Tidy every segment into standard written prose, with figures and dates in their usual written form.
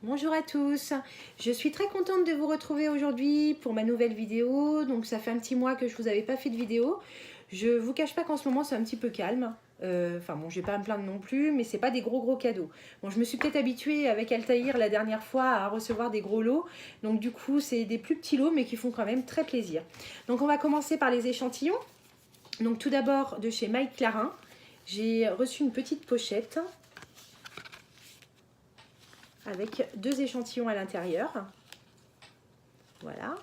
Bonjour à tous, je suis très contente de vous retrouver aujourd'hui pour ma nouvelle vidéo. Donc ça fait un petit mois que je vous avais pas fait de vidéo. Je vous cache pas qu'en ce moment c'est un petit peu calme. Enfin bon, je vais pas me plaindre non plus, mais c'est pas des gros cadeaux. Bon, je me suis peut-être habituée avec Altaïr la dernière fois à recevoir des gros lots. Donc du coup c'est des plus petits lots mais qui font quand même très plaisir. Donc on va commencer par les échantillons. Donc tout d'abord de chez Mike Clarin, j'ai reçu une petite pochette avec 2 échantillons à l'intérieur. Voilà.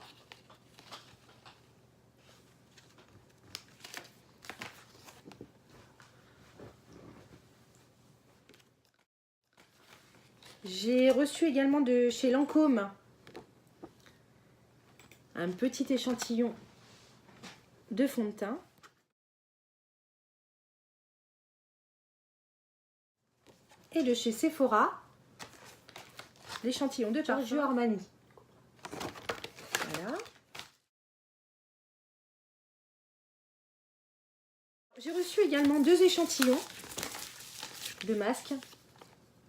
J'ai reçu également de chez Lancôme un petit échantillon de fond de teint. Et de chez Sephora, l'échantillon de Giorgio Armani. Voilà. J'ai reçu également 2 échantillons de masques.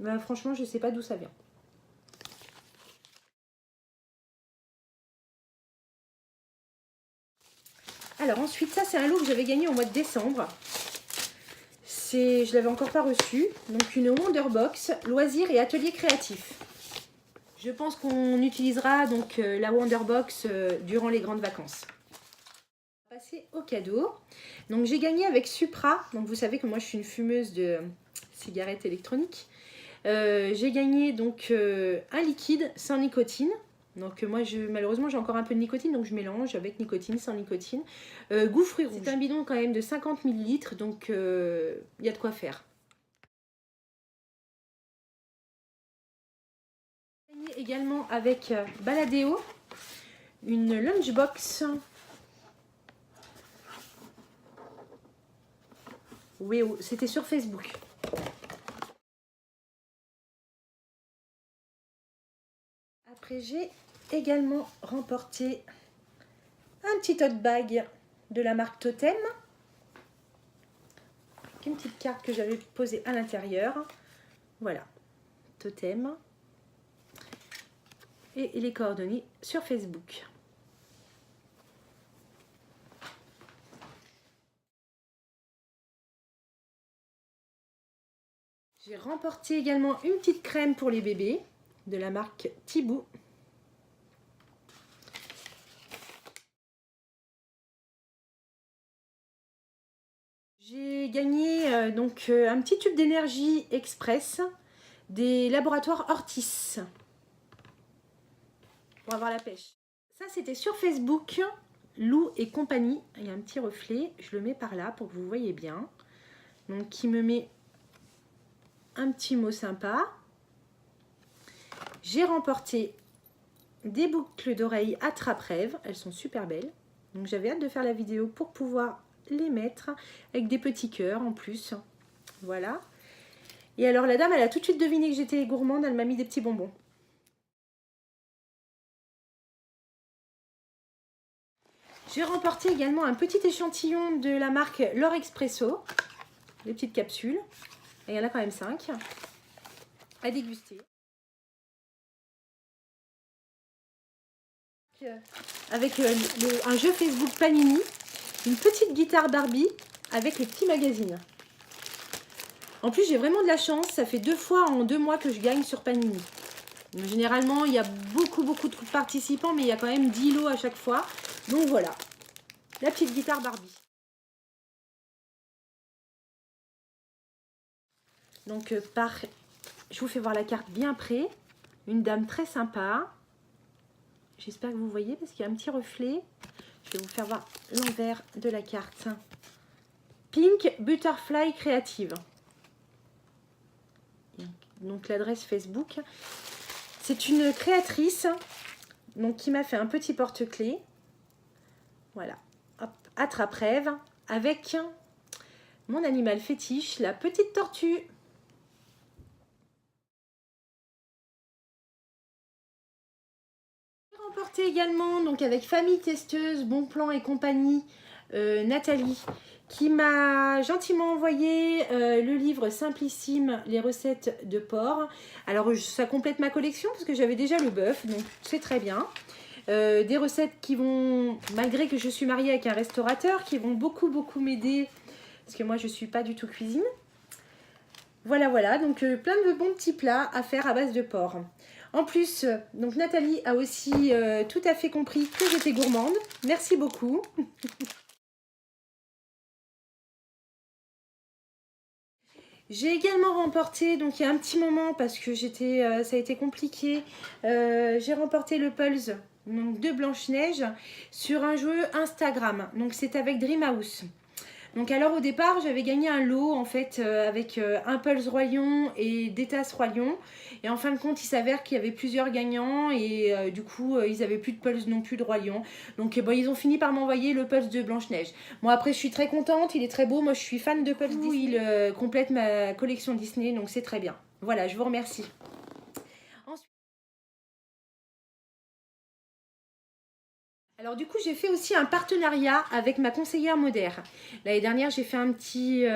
Mais franchement, je ne sais pas d'où ça vient. Alors ensuite, ça c'est un lot que j'avais gagné au mois de décembre. Je l'avais encore pas reçu. Donc une Wonderbox, loisirs et ateliers créatifs. Je pense qu'on utilisera donc la Wonderbox durant les grandes vacances. On va passer au cadeau. Donc j'ai gagné avec Supra. Donc vous savez que moi je suis une fumeuse de cigarettes électroniques. J'ai gagné donc un liquide sans nicotine. Donc moi malheureusement j'ai encore un peu de nicotine, donc je mélange avec nicotine, sans nicotine. Goût fruits rouges. C'est un bidon quand même de 50 ml, donc il y a de quoi faire. J'ai gagné également avec Baladéo une lunchbox. Oui, c'était sur Facebook. Après, j'ai également remporté un petit tote bag de la marque Totem. Avec une petite carte que j'avais posée à l'intérieur. Voilà, Totem. Et les coordonnées sur Facebook. J'ai remporté également une petite crème pour les bébés de la marque Thibaut. J'ai gagné donc un petit tube d'énergie express des laboratoires Ortis pour avoir la pêche. Ça c'était sur Facebook, Lou et compagnie. Il y a un petit reflet, je le mets par là pour que vous voyez bien. Donc qui me met un petit mot sympa. J'ai remporté des boucles d'oreilles attrape-rêve, elles sont super belles. Donc j'avais hâte de faire la vidéo pour pouvoir les mettre avec des petits cœurs en plus. Voilà. Et alors la dame, elle a tout de suite deviné que j'étais gourmande, elle m'a mis des petits bonbons. J'ai remporté également un petit échantillon de la marque L'Or Expresso, des petites capsules. Et il y en a quand même 5 à déguster. Avec un jeu Facebook Panini, une petite guitare Barbie avec les petits magazines. En plus, j'ai vraiment de la chance, ça fait 2 fois en 2 mois que je gagne sur Panini. Donc, généralement, il y a beaucoup de participants, mais il y a quand même 10 lots à chaque fois. Donc voilà, la petite guitare Barbie. Donc je vous fais voir la carte bien près. Une dame très sympa. J'espère que vous voyez parce qu'il y a un petit reflet. Je vais vous faire voir l'envers de la carte. Pink Butterfly Creative. Donc l'adresse Facebook. C'est une créatrice donc, qui m'a fait un petit porte-clés. Voilà. Hop, attrape-rêve avec mon animal fétiche, la petite tortue. J'ai remporté également donc avec Famille Testeuse, Bon Plan et compagnie, Nathalie, qui m'a gentiment envoyé le livre Simplissime, les recettes de porc. Alors ça complète ma collection parce que j'avais déjà le bœuf, donc c'est très bien. Des recettes qui vont, malgré que je suis mariée avec un restaurateur, qui vont beaucoup m'aider parce que moi je suis pas du tout cuisine. Voilà, donc plein de bons petits plats à faire à base de porc. En plus, donc Nathalie a aussi tout à fait compris que j'étais gourmande. Merci beaucoup. J'ai également remporté, donc il y a un petit moment parce que ça a été compliqué, j'ai remporté le Pulse donc, de Blanche-Neige sur un jeu Instagram. Donc c'est avec Dreamhouse. Donc alors au départ j'avais gagné un lot en fait avec un Pulse Roi Lion et des tasses Roi Lion. Et en fin de compte il s'avère qu'il y avait plusieurs gagnants et du coup ils n'avaient plus de Pulse non plus de Roi Lion. Donc bon, ils ont fini par m'envoyer le Pulse de Blanche-Neige. Moi après je suis très contente, il est très beau, moi je suis fan de Pulse Disney. Il complète ma collection Disney donc c'est très bien. Voilà, je vous remercie. Alors du coup j'ai fait aussi un partenariat avec ma conseillère Moder. L'année dernière j'ai fait un petit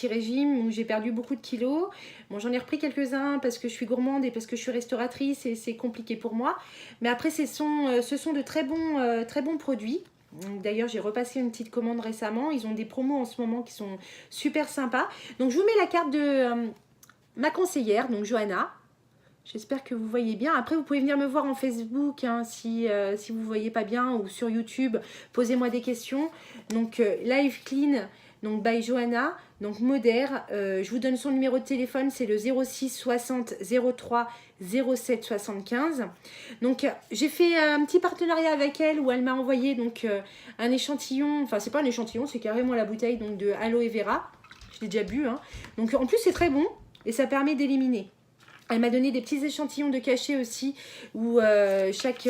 régime où j'ai perdu beaucoup de kilos. Bon j'en ai repris quelques-uns parce que je suis gourmande et parce que je suis restauratrice et c'est compliqué pour moi. Mais après ce sont de très bons produits. D'ailleurs j'ai repassé une petite commande récemment. Ils ont des promos en ce moment qui sont super sympas. Donc je vous mets la carte de ma conseillère, donc Johanna. J'espère que vous voyez bien. Après, vous pouvez venir me voir en Facebook hein, si vous ne voyez pas bien ou sur YouTube. Posez-moi des questions. Donc, Live Clean, donc by Johanna, donc Moder. Je vous donne son numéro de téléphone, c'est le 06 60 03 07 75. Donc, j'ai fait un petit partenariat avec elle où elle m'a envoyé donc, un échantillon. Enfin, c'est pas un échantillon, c'est carrément la bouteille donc, de Aloe Vera. Je l'ai déjà bu. Hein. Donc, en plus, c'est très bon et ça permet d'éliminer. Elle m'a donné des petits échantillons de cachets aussi, où chaque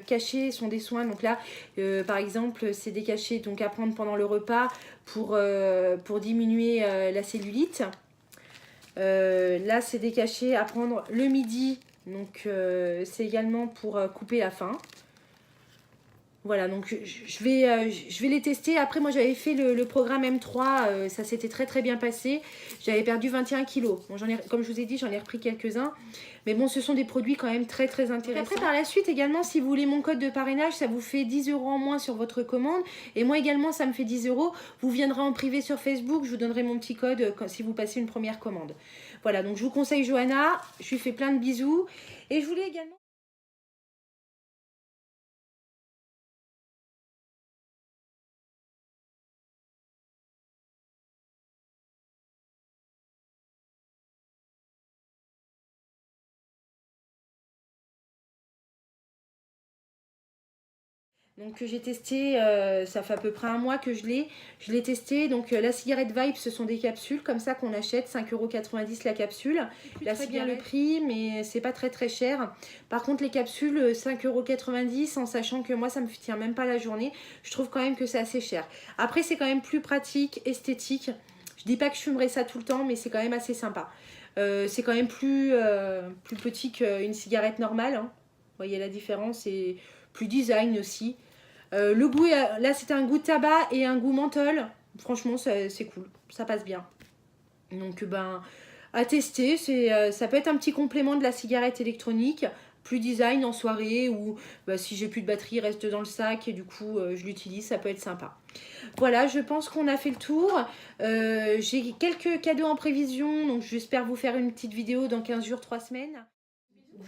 cachet sont des soins. Donc là, par exemple, c'est des cachets donc, à prendre pendant le repas pour diminuer la cellulite. Là, c'est des cachets à prendre le midi. Donc, c'est également pour couper la faim. Voilà, donc je vais les tester. Après, moi, j'avais fait le programme M3. Ça s'était très bien passé. J'avais perdu 21 kilos. Bon, comme je vous ai dit, j'en ai repris quelques-uns. Mais bon, ce sont des produits quand même très intéressants. Après, par la suite, également, si vous voulez mon code de parrainage, ça vous fait 10 € en moins sur votre commande. Et moi également, ça me fait 10 €. Vous viendrez en privé sur Facebook. Je vous donnerai mon petit code si vous passez une première commande. Voilà, donc je vous conseille Johanna. Je lui fais plein de bisous. Et je voulais également... Donc que j'ai testé, ça fait à peu près un mois que je l'ai testé. Donc la cigarette Vibe, ce sont des capsules comme ça qu'on achète, 5,90 € la capsule. Là c'est bien le prix, mais c'est pas très cher. Par contre les capsules, 5,90 € en sachant que moi ça me tient même pas la journée. Je trouve quand même que c'est assez cher. Après c'est quand même plus pratique, esthétique. Je dis pas que je fumerai ça tout le temps, mais c'est quand même assez sympa. C'est quand même plus petit qu'une cigarette normale. Hein. Vous voyez la différence, et plus design aussi. Le goût, là c'était un goût de tabac et un goût menthol. Franchement c'est cool, ça passe bien. Donc ben à tester, ça peut être un petit complément de la cigarette électronique. Plus design en soirée ou bah, si j'ai plus de batterie, il reste dans le sac et du coup je l'utilise, ça peut être sympa. Voilà, je pense qu'on a fait le tour. J'ai quelques cadeaux en prévision, donc j'espère vous faire une petite vidéo dans 15 jours, 3 semaines.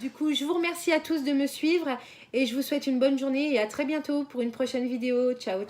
Du coup, je vous remercie à tous de me suivre et je vous souhaite une bonne journée et à très bientôt pour une prochaine vidéo. Ciao, ciao.